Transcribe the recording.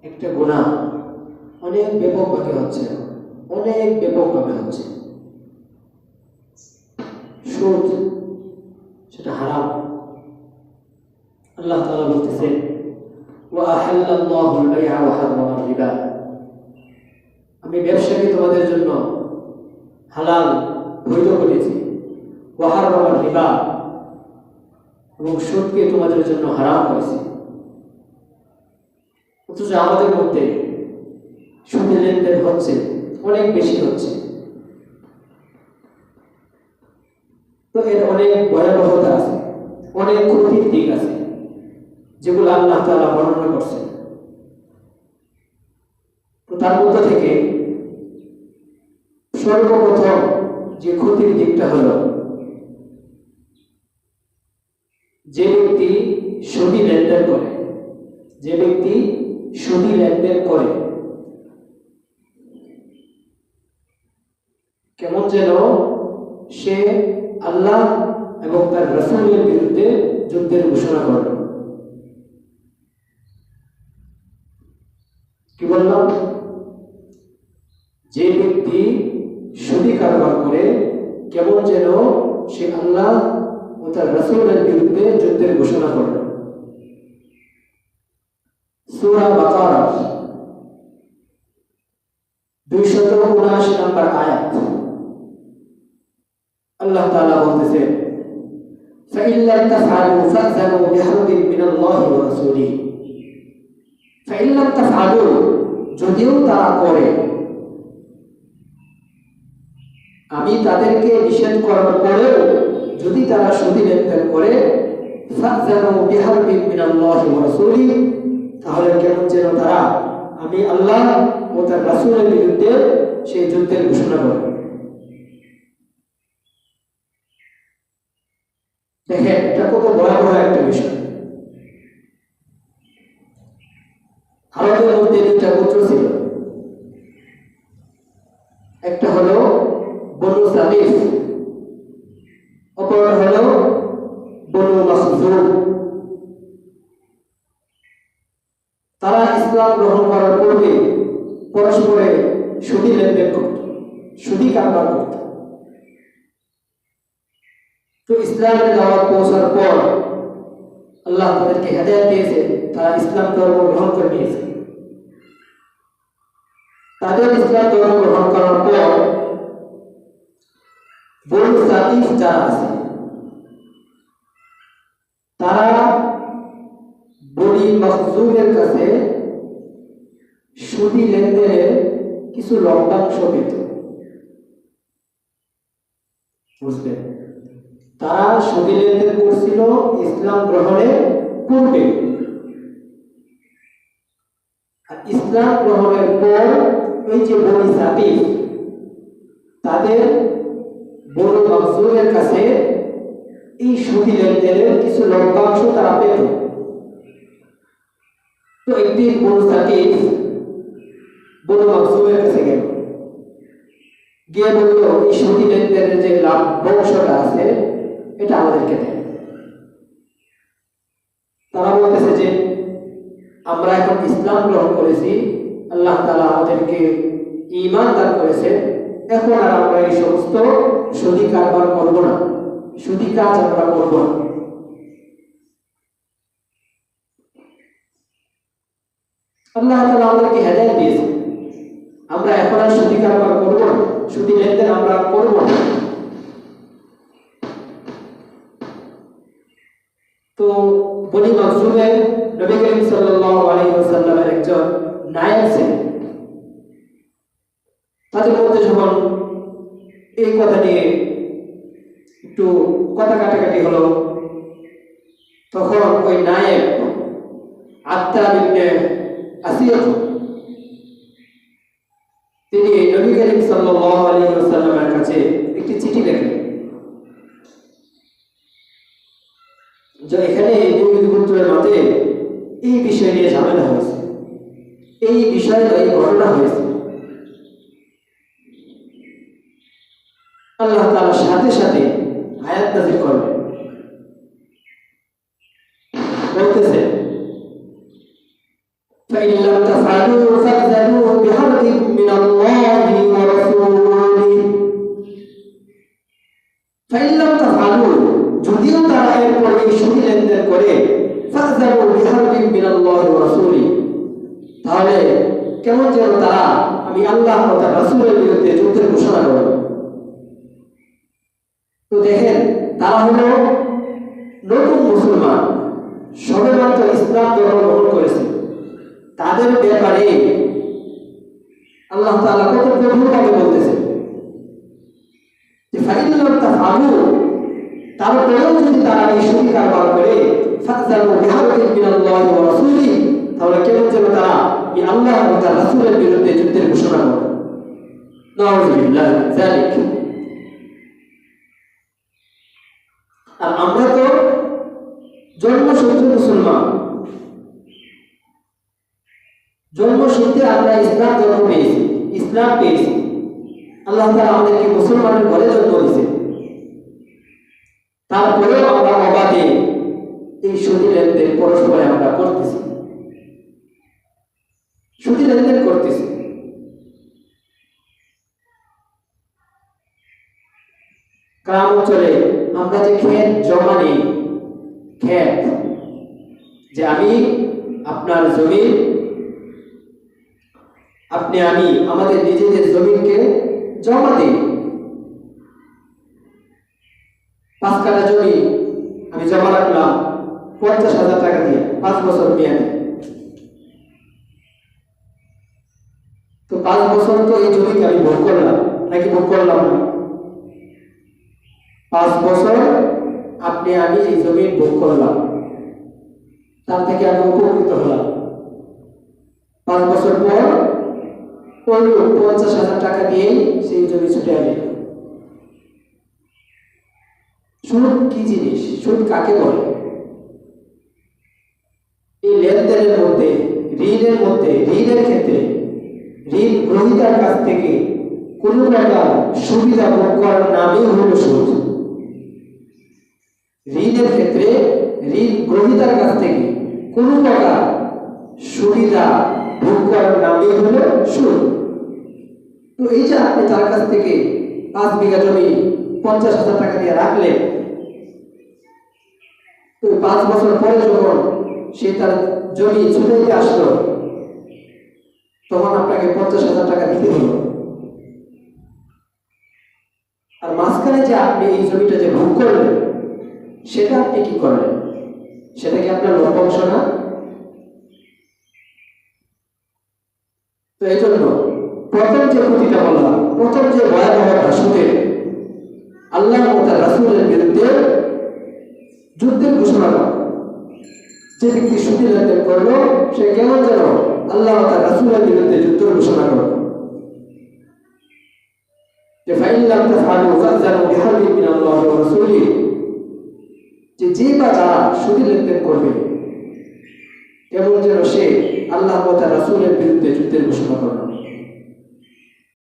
একটা গুনাহ অনেক ব্যাপকভাবে হচ্ছে, অনেক ব্যাপকভাবে হচ্ছে। সুদ সেটা হারাম। আল্লাহ তাআলা বলতেছেন ওয়া আহাল্লাল্লাহু আল-বাই'a ওয়া হারামা আর-রিবা, আমি ব্যবসাকে তোমাদের জন্য হালাল বৈধ করেছি, ওয়া হারামা আর-রিবা, এবং সুদকে তোমাদের জন্য হারাম করেছি। অথচ আমাদের মধ্যে সুদের লেনদেন হচ্ছে, অনেক বেশি হচ্ছে। তো এর অনেক ভয়াবহতা আছে, অনেক ক্ষতির দিক আছে, যেগুলো আল্লাহ তাআলা বর্ণনা করছেন। তো তার মধ্য থেকে সর্বপ্রথম যে ক্ষতির দিকটা হলো, যে ব্যক্তি সুদী লেনদেন করে, যে ব্যক্তি সুদী লেনদেন করে, কেমন যেন সে আল্লাহ এবং তার রাসূলের বিরুদ্ধে যুদ্ধের ঘোষণা করল। কি বললাম? যে ব্যক্তি সুদী কারবার করে, কেমন যেন সে আল্লাহ ও তার রাসূলের বিরুদ্ধে যুদ্ধের ঘোষণা করল। সূরা বাকারা 279 নম্বর আয়াত। আল্লাহ তাআলা বলতেছেন فَإِن لَّمْ تَفْعَلُوا فَأْذَنُوا بِحَرْبٍ مِّنَ اللَّهِ وَرَسُولِهِ। فَإِن لَّمْ تَفْعَلُوا, যদিও তারা করে, আমি তাদেরকে নিষেধ করার পরেও যদি তারা সুদী লেনদেন করে, فَأْذَنُوا بِحَرْبٍ مِّنَ اللَّهِ وَرَسُولِهِ, তাহলে কেমন যেন তারা আমি আল্লাহ ও তার রাসূলের বিরুদ্ধে সেই যুদ্ধের ঘোষণা করে। দেখেন এটা কত ভয়াবহ একটা বিষয়। আরবের মধ্যে দুইটা গোত্র ছিল, একটা হলো বনু সাকিফ, অপরটা হলো বনু মাখজুম। তারা ইসলাম গ্রহণ করার পূর্বে পরস্পরে সুদী লেনদেন করত, সুদী কারবার করত। তো ইসলামের দাওয়াত পৌঁছার পর আল্লাহ তাদেরকে হেদায়েত দিয়েছে, তারা ইসলাম ধর্ম গ্রহণ করে নিয়েছে। তাদের ইসলাম ধর্ম গ্রহণ করার পর বনু সাকিফ যারা আছে, তারা বনি মাখজুমের কাছে সুদী লেনদেনের কিছু লভ্যাংশ পেত। বুঝলেন? তারা সুদী লেনদেন করছিল ইসলাম গ্রহণের পূর্বে, আর ইসলাম গ্রহণের পর ওই যে বনি সাকিফ, তাদের বনু মাখজুমের কাছে এই সুদী লেনদেনের কিছু লভ্যাংশ তারা পেত। তো একদিন বনু সাকিফ বনু মাখজুমের কাছে গেল, গিয়ে বলল এই সুদী লেনদেনের যে লভ্যাংশটা আছে এটা আমাদেরকে দেন। তারা বলতেছে যে আমরা এখন ইসলাম গ্রহণ করেছি, আল্লাহ তাআলা আমাদেরকে ঈমান দান করেছে, এখন আর আমরা এই সমস্ত সুদী কারবার করব না, সুদী কাজ আমরা করব না। আল্লাহ তাআলা আমাদেরকে হেদায়েত দিয়েছে, আমরা এখন আর সুদী কারবার করব না, সুদী লেনদেন আমরা করব না। তো বনি মাখজুমের নবী করিম সাল্লাল্লাহু আলাইহি ওয়াসাল্লামের একজন নায়েব ছিলেন। তাদের মধ্যে যখন এই কথা নিয়ে একটু কথা কাটাকাটি হলো, তখন ওই নায়েব আত্তাব ইবনে আসিয়াত তিনি নবী করিম সাল্লাল্লাহু আলাইহি ওয়াসাল্লামের কাছে একটি চিঠি লেখেন যে এখানে দুই গোত্রের মধ্যে এই বিষয় নিয়ে ঝামেলা হয়েছে, এই বিষয়ে এই ঘটনা হয়েছে। আল্লাহ তাআলা সাথে সাথে আয়াত নাযিল করলেন, বলতেছে فإن لم تفعلوا فأذنوا بحرب من الله ورسوله فإن لم تفعلوا যদিও তারা এরপর এই সুদি লেনদেন করে فأذنوا بحرب من الله ورسوله তাহলে কেমন যেন তারা আমি আল্লাহ ও তার রাসূলের বিরুদ্ধে যুদ্ধের ঘোষণা করে। তো দেখেন তারা হলো নতুন মুসলমান, সবেমাত্র ইসলাম ধর্ম গ্রহণ করেছে, তাদের ব্যাপারে আল্লাহ তাআলা কত গভীরভাবে বলতেছেন যে ফাইন লাম তাফআলু, তারপরেও যদি তারা এই সুদি কারবার করে ফাযযালু বিহারবিন মিনাল্লাহি ওয়া রাসূলিহি, তাহলে কেমন যেন তারা এই আল্লাহ ও তার রাসূলের বিরুদ্ধে যুদ্ধের ঘোষণা করে। নাউযুবিল্লাহ যালিক। আর আমরা তো জন্মসূত্রে মুসলমান, জন্মসূত্রে আমরা ইসলাম জন্ম পেয়েছি, ইসলাম পেয়েছি। আল্লাহ তাআলা আমাদেরকে মুসলমানের ঘরে জন্ম দিয়েছেন, তারপরেও আমরা অবাধে এই সুদি লেনদেন পরস্পরে আমরা করতেছি, সুদি লেনদেন করতেছি। গ্রাম অঞ্চলে আমরা যে ক্ষেত জমা নিই, ক্ষেত যে আমি আপনার জমি, আপনি আমি আমাদের নিজেদের জমিকে জমা দিই। 5 কাঠা জমি আমি জমা রাখলাম 50,000 টাকা দিয়ে, 5 বছর মেয়াদে। তো 5 বছর তো এই জমিকে আমি ভোগ করলাম নাকি ভোগ করলাম না? 5 বছর আপনি আমি এই জমি ভোগ করলাম, তার থেকে আমি উপকৃত হলাম। 5 বছর পর ওই 50,000 টাকা দিয়ে সেই জমি ছুটে আনি। সুদ কি জিনিস? সুদ কাকে বলে? এই লেনদেনের মধ্যে, ঋণের মধ্যে, ঋণের ক্ষেত্রে ঋণ গ্রহীতার কাছ থেকে কোন প্রকার সুবিধা ভোগ করার নামই হল সুদ। ঋণের ক্ষেত্রে ঋণ গ্রহীতার কাছ থেকে কোন প্রকার সুবিধা ভোগ করার নামই হল সুদ। তো এই যে আপনি তার কাছ থেকে 5 বিঘা জমি 50,000 টাকা দিয়ে রাখলেন, তো 5 বছর পরে যখন সে তার জমি ছুটাইতে আসলো, তখন আপনাকে 50,000 টাকা দিতে হলো। আর মাঝখানে যে আপনি এই জমিটা যে ভোগ করলেন, সেটা আপনি কি করলেন? সেটা কি আপনার লভ্যাংশ না? তো এই জন্য প্রথম যে ক্ষতিটা বললাম, প্রথম যে ভয়াবহতা সুদের, আল্লাহ ও তার রাসূলের বিরুদ্ধে যুদ্ধের ঘোষণা করা। যে ব্যক্তি সুদী লেনদেন করলো, সে কেমন যেন আল্লাহ ও তার রাসূলের বিরুদ্ধে যুদ্ধের ঘোষণা করলো। যে ফাইন লাম তাফআলু ফাযযালু বিহারবিন মিনাল্লাহি ওয়া রাসূলিহি, যে বা যারা সুদী লেনদেন করবে, কেমন যেন সে আল্লাহ ও তার রাসূলের বিরুদ্ধে যুদ্ধের ঘোষণা করলো।